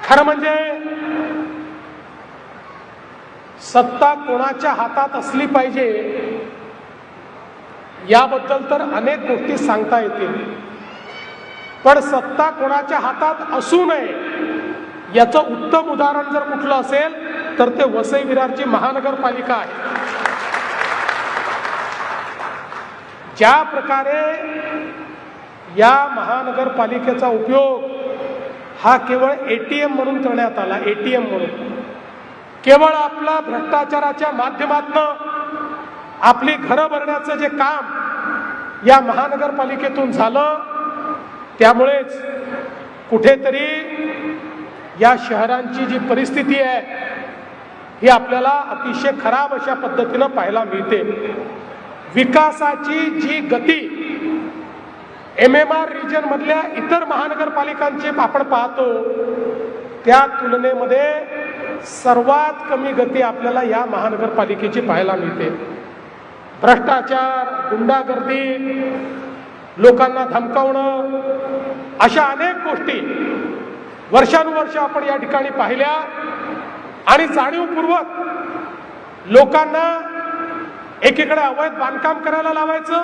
खरं म्हणजे सत्ता कोणाच्या हातात असली पाहिजे याबद्दल तर अनेक गोष्टी सांगता येतील, पण सत्ता कोणाच्या हातात असू नये याचं उत्तम उदाहरण जर कुठलं असेल तर ते वसई विरारची महानगरपालिका आहे. ज्या प्रकारे या महानगरपालिकेचा उपयोग हा केवळ एटीएम म्हणून करण्यात आला, एटीएम म्हणून केवळ आपला भ्रष्टाचाराच्या माध्यमातून आपली घरं भरण्याचं जे काम या महानगरपालिकेतून झालं, त्यामुळेच कुठेतरी या शहरांची जी परिस्थिती आहे ही आपल्याला अतिशय खराब अशा पद्धतीनं पाहायला मिळते. विकासाची जी गती MMR रिजन मधल्या इतर महानगरपालिकांची आपण पाहतो त्या तुलनेमध्ये सर्वात कमी गती आपल्याला या महानगरपालिकेची पाहायला मिळते. भ्रष्टाचार, गुंडागर्दी, लोकांना धमकावणं अशा अनेक गोष्टी वर्षानुवर्ष आपण या ठिकाणी पाहिल्या आणि जाणीवपूर्वक लोकांना एकीकडे अवैध बांधकाम करायला लावायचं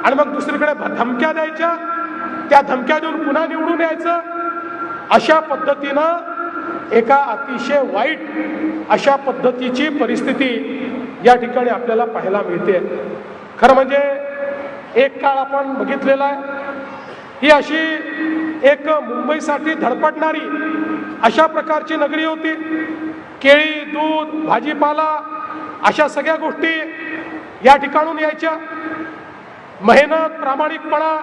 आणि मग दुसरीकडे धमक्या द्यायच्या, त्या धमक्या देऊन पुन्हा निवडून यायचं. अशा पद्धतीनं एका अतिशय वाईट अशा पद्धतीची परिस्थिती या ठिकाणी आपल्याला पाहायला मिळते. खरं म्हणजे एक काळ आपण बघितलेला आहे, ही अशी एक मुंबईसाठी धडपडणारी अशा प्रकारची नगरी होती. केळी, दूध, भाजीपाला अशा सगळ्या गोष्टी या ठिकाणून यायच्या. मेहनत, प्रामाणिकपणा,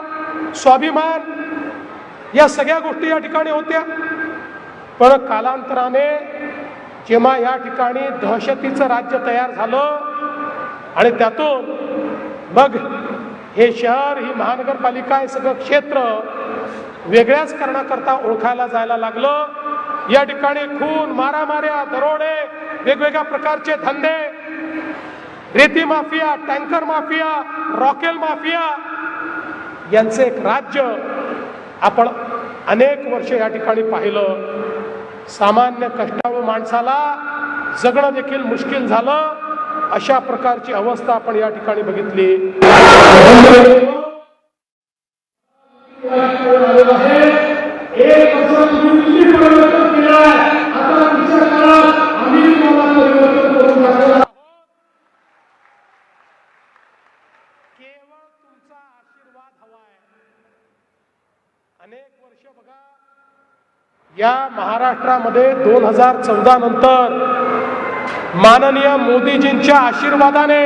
स्वाभिमान या सगळ्या गोष्टी या ठिकाणी होत्या. पण कालांतराने जेव्हा या ठिकाणी दहशतीचं राज्य तयार झालं आणि त्यातून मग हे शहर, ही महानगरपालिका, हे सगळं क्षेत्र वेगळ्याच करण्याकरता ओळखायला जायला लागलं. या ठिकाणी खून, मारामाऱ्या, दरोडे, वेगवेगळ्या प्रकारचे धंदे, रेती माफिया, टँकर माफिया, रॉकेल माफिया यांचे एक राज्य आपण अनेक वर्ष या ठिकाणी पाहिलं. सामान्य कष्टाळू माणसाला जगणं देखील मुश्किल झालं. अशा प्रकारची अवस्था आपण या ठिकाणी बघितली. अनेक वर्ष बघा, या महाराष्ट्रामध्ये 2014 नंतर माननीय मोदीजींच्या आशीर्वादाने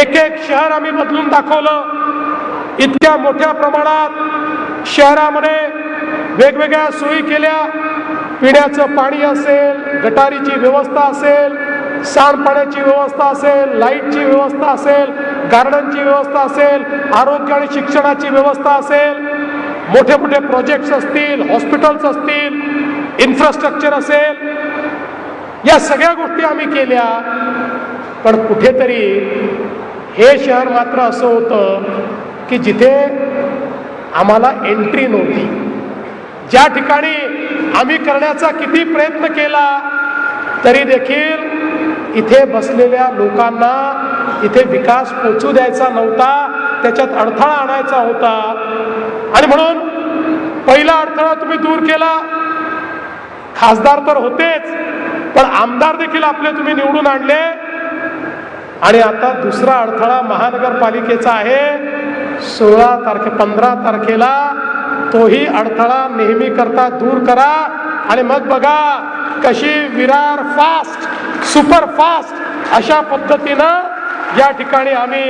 एक एक शहर आम्ही बदलून दाखवलं. इतक्या मोठ्या प्रमाणात शहरामध्ये वेगवेगळ्या सोयी केल्या. पिण्याचं पाणी असेल, गटारीची व्यवस्था असेल, सांडपाण्याची व्यवस्था असेल, लाईटची व्यवस्था असेल, गार्डनची व्यवस्था असेल, आरोग्य आणि शिक्षणाची व्यवस्था असेल, मोठे मोठे प्रोजेक्ट्स असतील, हॉस्पिटल्स असतील, इन्फ्रास्ट्रक्चर असेल, या सगळ्या गोष्टी आम्ही केल्या. पण कुठेतरी हे शहर मात्र असं होतं की जिथे आम्हाला एंट्री नव्हती. ज्या ठिकाणी आम्ही करण्याचा किती प्रयत्न केला तरी देखील इथे बसलेल्या लोकांना इथे विकास पोचू द्यायचा नव्हता, त्याच्यात अडथळा आणायचा होता. आणि म्हणून पहिला अडथळा तुम्ही दूर केला. खासदार तर होतेच, पण आमदार देखील आपले तुम्ही निवडून आणले. आणि आता दुसरा अडथळा महानगरपालिकेचा आहे. 15 तारखेला तोही अडथळा नेहमी करता दूर करा आणि मग बघा कशी विरार फास्ट, सुपर फास्ट अशा पद्धतीनं या ठिकाणी आम्ही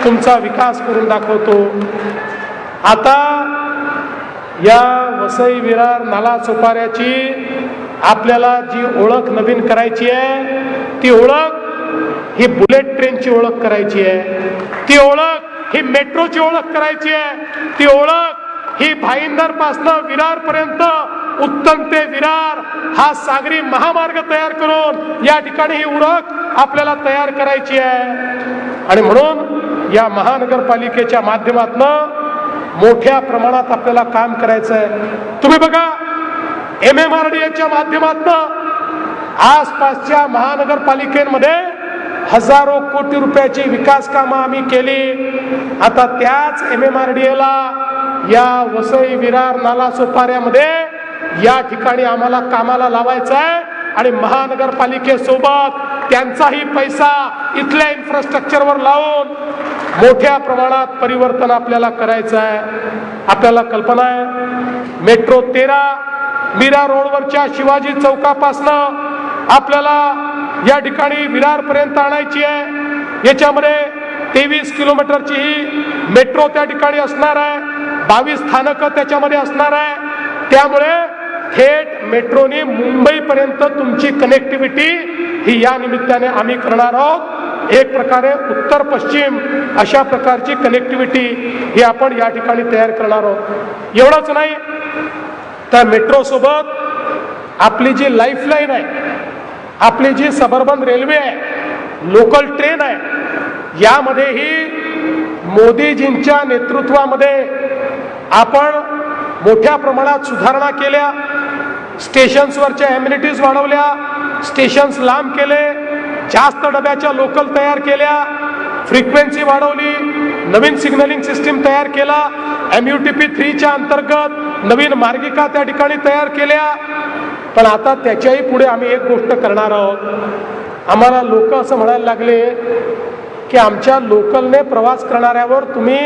तुमचा विकास करून दाखवतो. आता या वसई विरार नालासोपाऱ्याची आपल्याला जी ओळख नवीन करायची आहे, ती ओळख ही बुलेट ट्रेनची ओळख करायची आहे. ती ओळख ही मेट्रोची ओळख करायची आहे. ती ओळख ही भाईंदर पासनं विरार पर्यंत, उत्तम ते विरार हा सागरी महामार्ग तयार करून या ठिकाणी ही ओळख आपल्याला तयार करायची आहे. आणि म्हणून या महानगरपालिकेच्या माध्यमातून मोठ्या प्रमाणात आपल्याला काम करायचं आहे. तुम्ही बघा, MMRDAच्या माध्यमातून आसपासच्या महानगरपालिकेमध्ये हजारो कोटी रुपयाची विकास कामं आम्ही केली. आता त्याच MMRDAला या वसई विरार नाला सोपाऱ्यामध्ये या ठिकाणी आम्हाला कामाला लावायचं आहे आणि महानगरपालिकेसोबत त्यांचाही पैसा इथल्या इन्फ्रास्ट्रक्चरवर लावून मोठ्या प्रमाणात परिवर्तन आपल्याला करायचं आहे. आपल्याला कल्पना आहे मेट्रो 13 मीरा रोडवरच्या शिवाजी चौकापासनं आपल्याला या ठिकाणी विरार पर्यंत आणायची आहे. याच्यामध्ये 23 किलोमीटरची ही मेट्रो त्या ठिकाणी असणार आहे. 22 स्थानकं त्याच्यामध्ये असणार आहे. त्यामुळे थेट मेट्रोने मुंबई पर्यंत तुमची कनेक्टिव्हिटी ही या निमित्ताने आम्ही करणार आहोत. एक प्रकारे उत्तर पश्चिम अशा प्रकारची कनेक्टिव्हिटी ही आपण या ठिकाणी तयार करणार आहोत. एवढंच नाही तर मेट्रो सोबत आपली जी लाईफलाईन आहे, आपली जी सबर्बन रेल्वे आहे, लोकल ट्रेन आहे, यामध्येही मोदीजींच्या नेतृत्वामध्ये आपण मोठ्या प्रमाणात सुधारणा केल्या. स्टेशन्सवरच्या ॲम्युनिटीज वाढवल्या, स्टेशन्स लांब केले, जास्त डब्याच्या लोकल तयार केल्या, फ्रिक्वेन्सी वाढवली, नवीन सिग्नलिंग सिस्टीम तयार केला, MUTP 3च्या अंतर्गत नवीन मार्गिका त्या ठिकाणी तयार केल्या. पण आता त्याच्याही पुढे आम्ही एक गोष्ट करणार आहोत. आम्हाला लोक असं म्हणायला लागले की आमच्या लोकलने प्रवास करणाऱ्यावर तुम्ही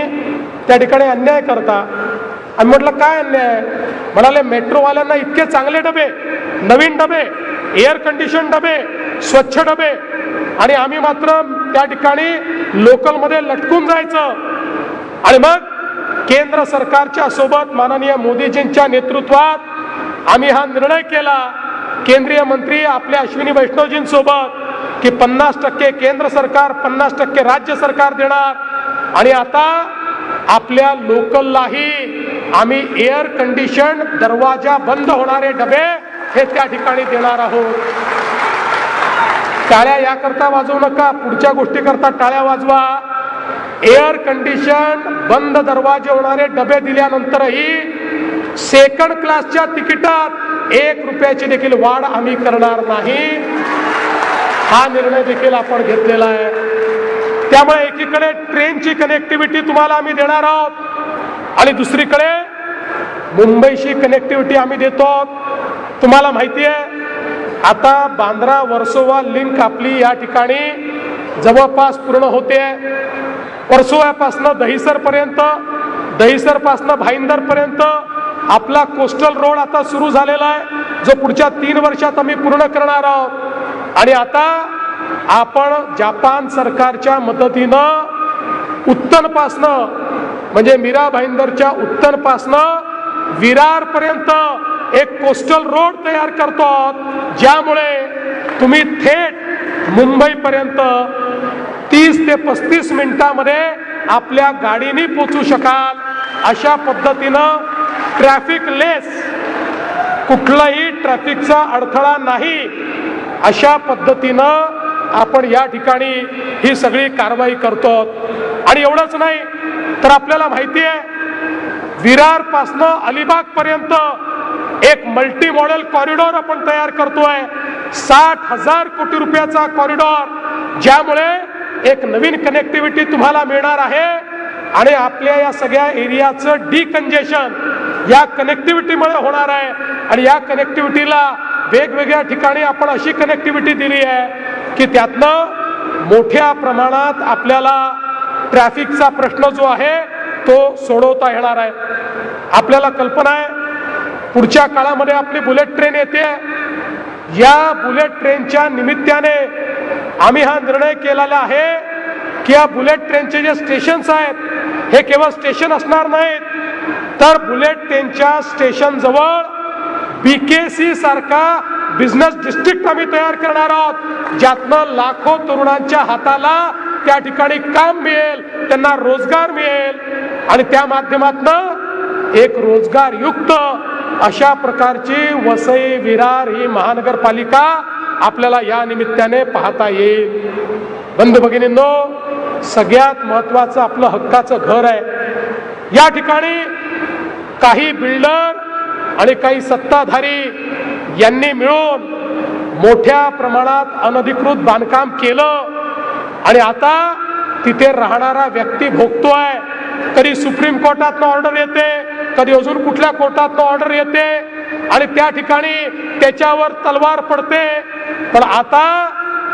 त्या ठिकाणी अन्याय करता. आम्ही म्हटलं काय अन्याय? म्हणाले मेट्रोवाल्यांना इतके चांगले डबे, नवीन डबे, एअर कंडिशन डबे, स्वच्छ डबे, आणि आम्ही मात्र त्या ठिकाणी लोकलमध्ये लटकून जायचं. आणि मग केंद्र सरकारच्या सोबत माननीय मोदीजींच्या नेतृत्वात आम्ही हा निर्णय केला. केंद्रीय मंत्री आपल्या अश्विनी वैष्णवजींसोबत की 50% केंद्र सरकार, 50% राज्य सरकार देणार. आणि आता आपल्या लोकललाही आम्ही एअर कंडिशन दरवाजा बंद होणारे डबे हे त्या ठिकाणी देणार आहोत. टाळ्या याकरता वाजवू नका, पुढच्या गोष्टी करता टाळ्या वाजवा. एअर कंडिशन बंद दरवाजे होणारे डबे दिल्यानंतरही सेकंड क्लासच्या तिकिटात 1 रुपयाची देखील वाढ आम्ही करणार नाही. हा निर्णय देखील आपण घेतलेला आहे. त्यामुळे एकीकडे ट्रेनची कनेक्टिव्हिटी तुम्हाला आम्ही देणार आहोत आणि दुसरीकडे मुंबईशी कनेक्टिव्हिटी आम्ही देतो. तुम्हाला माहिती आहे आता बांद्रा वर्सोवा लिंक आपली या ठिकाणी जवळपास पूर्ण होते. वर्सोव्यापासनं दहिसरपर्यंत, दहिसरपासनं भाईंदरपर्यंत आपला कोस्टल रोड आता सुरू झालेला आहे, जो पुढच्या 3 वर्षात आम्ही पूर्ण करणार आहोत. आणि आता आपण जपान सरकारच्या मदतीनं उत्तनपासनं म्हणजे मीरा भाईंदरच्या उत्तनपासनं विरार पर्यंत एक कोस्टल रोड तयार करतो, ज्यामुळे तुम्ही थेट मुंबई पर्यंत 30 ते 35 मिनिटांमध्ये आपल्या गाडीने पोहोचू शकाल. अशा पद्धतीनं ट्रॅफिक लेस, कुठलाही ट्रॅफिकचा अडथळा नाही, अशा पद्धतीनं आपण या ठिकाणी ही सगळी कारवाई करतो. आणि एवढंच नाही तर आपल्याला माहिती आहे विरार पासनं अलिबाग पर्यंत एक मल्टी मॉडेल कॉरिडॉर आपण तयार करतोय. 60,000 कोटी रुपयाचा कॉरिडॉर, ज्यामुळे एक नवीन कनेक्टिव्हिटी तुम्हाला मिळणार आहे आणि आपल्या या सगळ्या एरियाचं डिकंजेशन या कनेक्टिव्हिटीमुळे होणार आहे. आणि या कनेक्टिव्हिटीला वेगवेगळ्या ठिकाणी आपण अशी कनेक्टिव्हिटी दिली आहे की त्यातनं मोठ्या प्रमाणात आपल्याला ट्रॅफिकचा प्रश्न जो आहे तो सोडवता येणार आहे. आपल्याला कल्पना आहे पुढच्या काळामध्ये आपली बुलेट ट्रेन येते. या बुलेट ट्रेनच्या निमित्ताने आम्ही हा निर्णय केलेला आहे की या बुलेट ट्रेनचे जे स्टेशन्स आहेत हे केवळ स्टेशन असणार नाहीत, तर बुलेट ट्रेनच्या स्टेशन जवळ BKC सारखा बिझनेस डिस्ट्रिक्ट आम्ही तयार करणार आहोत, ज्यातनं लाखो तरुणांच्या हाताला त्या ठिकाणी काम मिळेल, त्यांना रोजगार मिळेल आणि त्या माध्यमातून एक रोजगारयुक्त अशा प्रकारची वसई विरार ही महानगरपालिका आपल्याला या निमित्ताने पाहता येईल. बंधू भगिनींनो, सगळ्यात महत्वाचं आपलं हक्काचं घर आहे. या ठिकाणी काही बिल्डर आणि काही सत्ताधारी यांनी मिळून मोठ्या प्रमाणात अनधिकृत बांधकाम केलं आणि आता तिथे राहणारा व्यक्ती भोगतोय. कधी सुप्रीम कोर्टातनं ऑर्डर येते, कधी अजून कुठल्या कोर्टातनं ऑर्डर येते आणि त्या ठिकाणी त्याच्यावर तलवार पडते. पण आता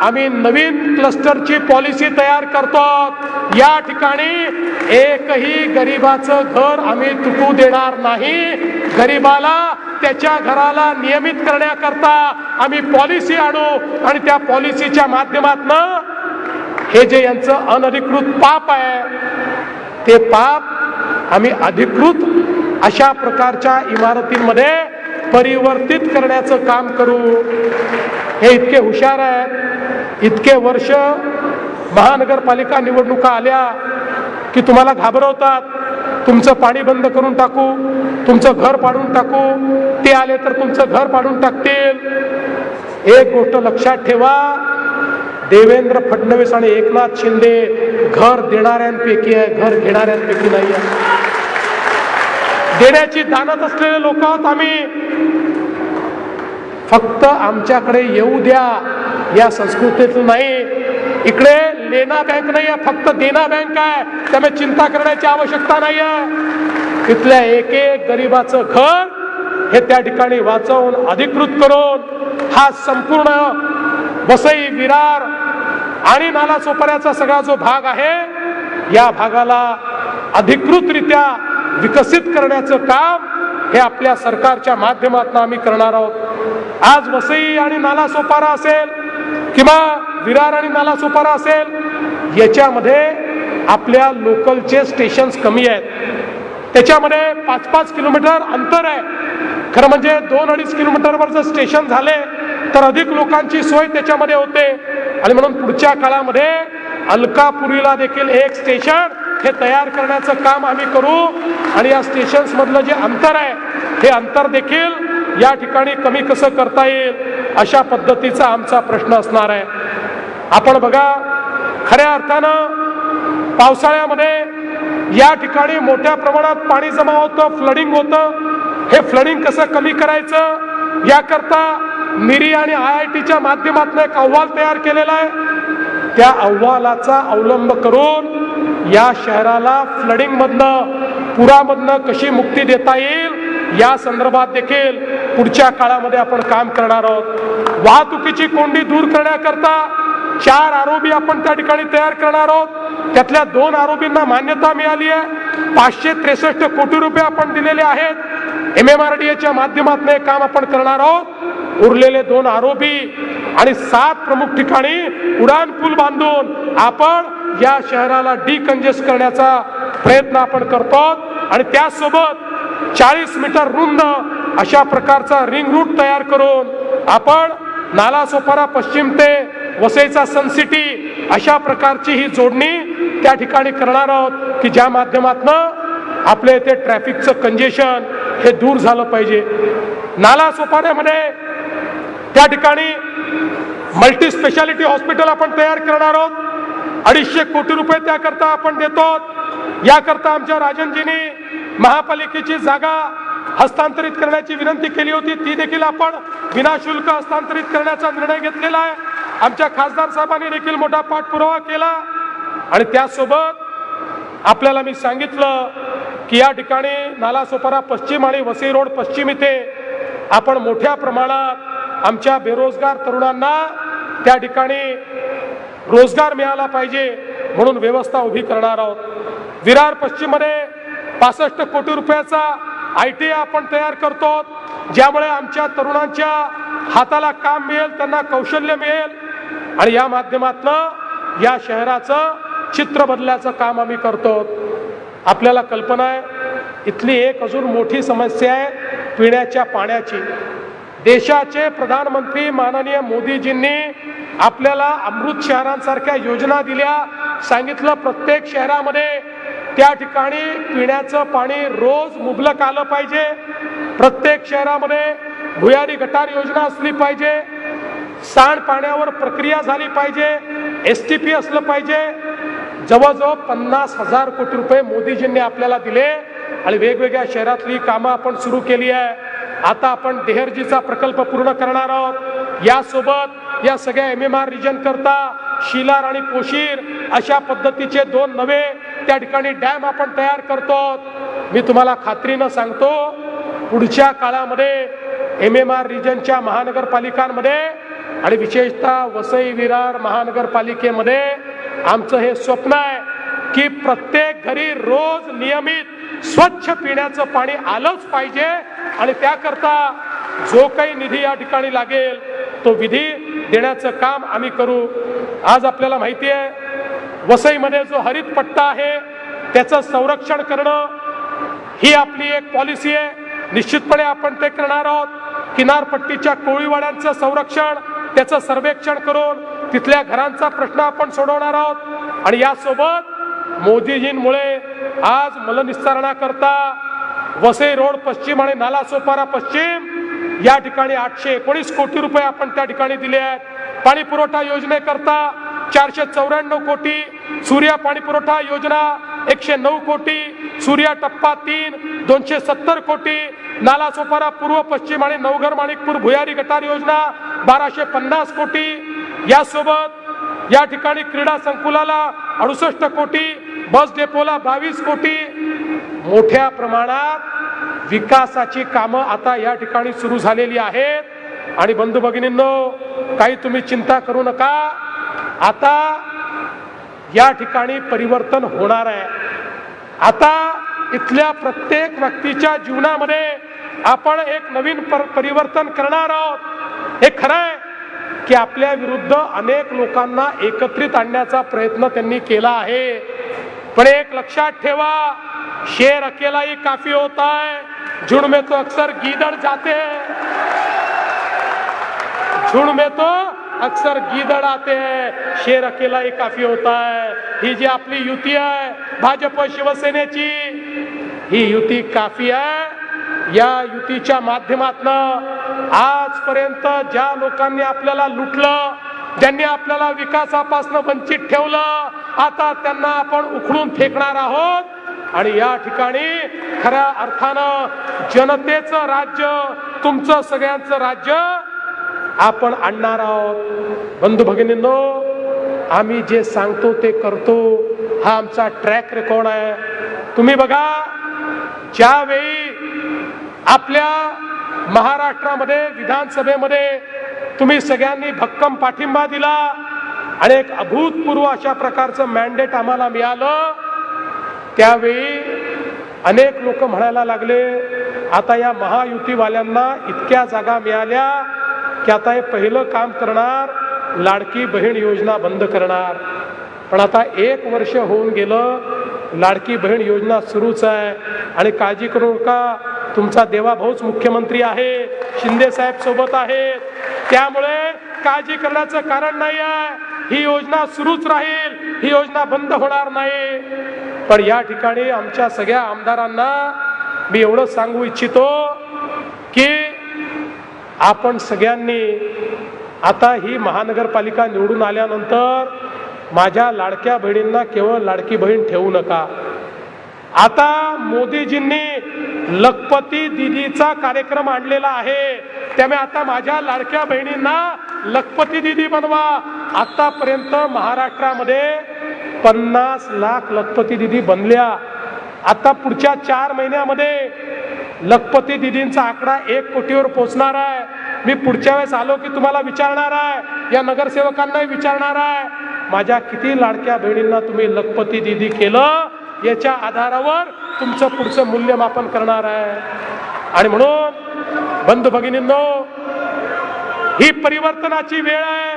आम्ही नवीन क्लस्टरची पॉलिसी तयार करतो. या ठिकाणी एकही गरिबाचं घर आम्ही तुटू देणार नाही. गरिबाला त्याच्या घराला नियमित करण्याकरता आम्ही पॉलिसी आणू आणि त्या पॉलिसीच्या माध्यमातून हे जे यांचं अनधिकृत पाप आहे ते पाप आम्ही अधिकृत अशा प्रकारच्या इमारतींमध्ये परिवर्तित करण्याचं काम करू. हे इतके हुशार आहेत. इतके वर्ष महानगरपालिका निवडणुका आल्या की तुम्हाला घाबरवतात. तुमचं पाणी बंद करून टाकू, तुमचं घर पाडून टाकू, ते आले तर तुमचं घर पाडून टाकतील. एक गोष्ट लक्षात ठेवा, देवेंद्र फडणवीस आणि एकनाथ शिंदे घर देणाऱ्यांपैकी आहे, घर घेणाऱ्यांपैकी नाही आहे. देण्याची दानत असलेले लोक आहोत आम्ही. फक्त आमच्याकडे येऊ द्या या संस्कृतीतून नाही. इकडे लेना बँक नाही आहे, फक्त देना बँक आहे. त्यामुळे चिंता करण्याची आवश्यकता नाही आहे. इथल्या एक एक गरीबाचं घर हे त्या ठिकाणी वाचवून अधिकृत करून हा संपूर्ण वसई, विरार आणि नालासोपाऱ्याचा सगळा जो भाग आहे या भागाला अधिकृतरित्या विकसित करण्याचं काम हे आपल्या सरकारच्या माध्यमातून आम्ही करणार आहोत. आज वसई आणि नालासोपारा असेल किंवा विरार आणि नालासोपारा असेल, याच्यामध्ये आपल्या लोकलचे स्टेशन्स कमी आहेत. त्याच्यामध्ये 5-5 किलोमीटर अंतर आहे. खरं म्हणजे 2-2.5 किलोमीटरवर जर स्टेशन झाले तर अधिक लोकांची सोय त्याच्यामध्ये होते. आणि म्हणून पुढच्या काळामध्ये अलकापुरीला देखील एक स्टेशन हे तयार करण्याचं काम आम्ही करू आणि या स्टेशन्स मधलं जे अंतर आहे हे अंतर देखील या ठिकाणी कमी कसं करता येईल अशा पद्धतीचा आमचा प्रश्न असणार आहे. आपण बघा, खऱ्या अर्थानं पावसाळ्यामध्ये या ठिकाणी मोठ्या प्रमाणात पाणी जमा होतं, फ्लडिंग होतं. हे फ्लडिंग कसं कमी करायचं याकरता मिरी आणि IITच्या माध्यमातून एक अहवाल तयार केलेला आहे. त्या अहवालाचा अवलंब करून या शहराला फ्लडिंग मधनं, पुरामधनं कशी मुक्ती देता येईल या संदर्भात देखील पुढच्या काळामध्ये आपण काम करणार आहोत. वाहतुकीची कोंडी दूर करण्याकरता 4 आरोबी आपण त्या ठिकाणी तयार करणार आहोत. त्यातल्या 2 आरोबींना मान्यता मिळाली आहे. 563 कोटी रुपये आपण दिलेले आहेत. MMRDAच्या माध्यमातून हे काम आपण करणार आहोत. उरलेले 2 आरोबी आणि 7 प्रमुख ठिकाणी उडान पूल बांधून आपण या शहराला डिकंजेस्ट करण्याचा प्रयत्न आपण करतो आणि त्यासोबत 40 मीटर रुंद अशा प्रकारचा रिंग रूट तयार करून आपण नालासोपारा पश्चिम ते वसईचा सनसिटी अशा प्रकारची ही जोडणी त्या ठिकाणी करणार आहोत की ज्या माध्यमातून आपल्या इथे ट्रॅफिकचं कंजेशन हे दूर झालं पाहिजे. नालासोपाऱ्यामध्ये त्या ठिकाणी मल्टी स्पेशालिटी हॉस्पिटल आपण तयार करणार आहोत. 250 कोटी रुपये त्याकरता आपण देतो. याकरता आमच्या राजनजींनी महापालिकेची जागा हस्तांतरित करण्याची विनंती केली होती, ती देखील आपण विनाशुल्क हस्तांतरित करण्याचा निर्णय घेतलेला आहे. आमच्या खासदार साहेबांनी देखील मोठा पाठपुरावा केला आणि त्यासोबत आपल्याला मी सांगितलं की या ठिकाणी नालासोपारा पश्चिम आणि वसई रोड पश्चिम इथे आपण मोठ्या प्रमाणात आमच्या बेरोजगार तरुणांना त्या ठिकाणी रोजगार मिळाला पाहिजे म्हणून व्यवस्था उभी करणार आहोत. विरार पश्चिम मध्ये 65 कोटी रुपयाचा ITI आपण तयार करतो, ज्यामुळे आमच्या तरुणांच्या हाताला काम मिळेल, त्यांना कौशल्य मिळेल आणि या माध्यमातून या शहराचं चित्र बदलायचं काम आम्ही करतो. आपल्याला कल्पना आहे, इथली एक अजून मोठी समस्या आहे पिण्याच्या पाण्याची. देशाचे प्रधानमंत्री माननीय मोदीजींनी आपल्याला अमृत शहरांसारख्या योजना दिल्या. सांगितलं प्रत्येक शहरामध्ये त्या ठिकाणी पिण्याचं पाणी रोज मुबलक आलं पाहिजे. प्रत्येक शहरामध्ये भुयारी गटार योजना असली पाहिजे. सांडपाण्यावर प्रक्रिया झाली पाहिजे. STP असलं पाहिजे. जवळजवळ 50,000 कोटी रुपये मोदीजींनी आपल्याला दिले आणि वेगवेगळ्या शहरातली कामं आपण सुरू केली आहे. आता आपण देहरजीचा प्रकल्प पूर्ण करणार आहोत। यासोबत या सगळ्या MMR रिजन करता शिलार आणि पोशीर अशा पद्धतीचे 2 नवे त्या ठिकाणी डॅम आपण तयार करतो। मी तुम्हाला खात्रीनं सांगतो पुढच्या काळामध्ये MMR रिजनच्या महानगरपालिकांमध्ये आणि विशेषतः वसई विरार महानगरपालिकेमध्ये आमचं हे स्वप्न आहे की प्रत्येक घरी रोज नियमित स्वच्छ पिण्याचं पाणी आलंच पाहिजे आणि त्याकरता जो काही निधी या ठिकाणी लागेल तो विधी देण्याचं काम आम्ही करू। आज आपल्याला माहिती आहे वसईमध्ये जो हरित पट्टा आहे त्याचं संरक्षण करणं ही आपली एक पॉलिसी आहे। निश्चितपणे आपण ते करणार आहोत। किनारपट्टीच्या कोळीवाड्यांचं संरक्षण त्याचं सर्वेक्षण करून तिथल्या घरांचा प्रश्न आपण सोडवणार आहोत आणि यासोबत मोदीजींमुळे आज मलनिस्सारणाकरता वसई रोड पश्चिम आणि नालासोपारा पश्चिम या ठिकाणी 819 कोटी रुपये आपण त्या ठिकाणी दिले आहेत। पाणी पुरवठा योजनेकरता 494 कोटी, सूर्या पाणी पुरवठा योजना 109 कोटी, सूर्या टप्पा 3 270 कोटी, नालासोपारा पूर्व पश्चिम आणि नवघर माणिकपूर भुयारी गटार योजना 1250 कोटी। यासोबत या ठिकाणी क्रीडा संकुलाला 68 कोटी, बस डेपोला 22 कोटी। मोठ्या प्रमाणात विकासाची कामं आता या ठिकाणी सुरू झालेली आहेत आणि बंधू भगिनींनो काही तुम्ही चिंता करू नका। आता या ठिकाणी परिवर्तन होणार आहे। आता इथल्या प्रत्येक व्यक्तीच्या जीवनामध्ये आपण एक नवीन परिवर्तन करणार आहोत। हे खरं आहे की आपल्या विरुद्ध अनेक लोकांना एकत्रित आणण्याचा प्रयत्न त्यांनी केला आहे, पण एक लक्षात ठेवा शेर अकेला ही काफी होता है, झुंड में तो अक्सर गीदड़ जाते हैं, झुंड में तो अक्सर गीदड़ आते हैं, शेर अकेला ही काफी होता है। ही जी आपली युती आहे भाजप शिवसेनेची ही युती काफी आहे। या युतीच्या माध्यमातून आजपर्यंत ज्या लोकांनी आपल्याला लुटलं, ज्यांनी आपल्याला विकासापासून वंचित ठेवलं, आता त्यांना आपण उखडून फेकणार आहोत आणि या ठिकाणी खऱ्या अर्थानं जनतेचं राज्य, तुमचं सगळ्यांचं राज्य आपण आणणार आहोत। बंधू भगिनींनो आम्ही जे सांगतो ते करतो, हा आमचा ट्रॅक रेकॉर्ड आहे। तुम्ही बघा ज्यावेळी आपल्या महाराष्ट्रामध्ये विधानसभेमध्ये तुम्ही सगळ्यांनी भक्कम पाठिंबा दिला आणि एक अभूतपूर्व अशा प्रकारचं मॅन्डेट आम्हाला मिळालं, त्यावेळी अनेक लोक म्हणायला लागले आता या महायुतीवाल्यांना इतक्या जागा मिळाल्या की आता हे पहिलं काम करणार लाडकी बहीण योजना बंद करणार। पण आता 1 वर्ष होऊन गेलं, लाडकी बहीण योजना सुरूच आहे आणि काळजी करू नका, तुमचा देवाभाऊच मुख्यमंत्री आहे, शिंदे साहेब सोबत आहेत, त्यामुळे काळजी करण्याचं कारण नाही आहे। ही योजना सुरूच राहील, ही योजना बंद होणार नाही। पण या ठिकाणी आमच्या सगळ्या आमदारांना मी एवढं सांगू इच्छितो की आपण सगळ्यांनी आता ही महानगरपालिका निवडून आल्यानंतर माझ्या लाडक्या बहिणींना केवळ लाडकी बहीण ठेवू नका। आता मोदीजींनी लखपती दीदीचा कार्यक्रम आणलेला आहे, त्यामुळे आता माझ्या लाडक्या बहिणींना लखपती दीदी बनवा। आतापर्यंत महाराष्ट्रामध्ये 50 लाख लखपती दीदी बनल्या। आता पुढच्या 4 महिन्यामध्ये लखपती दीदींचा आकडा 1 कोटीवर पोहोचणार आहे। मी पुढच्या वेळेस आलो की तुम्हाला विचारणार आहे, या नगरसेवकांनाही विचारणार आहे, माझ्या किती लाडक्या बहिणींना तुम्ही लखपती दीदी केलं, याच्या आधारावर तुमचं पुढचं मूल्यमापन करणार आहे। आणि म्हणून बंधू भगिनींनो ही परिवर्तनाची वेळ आहे।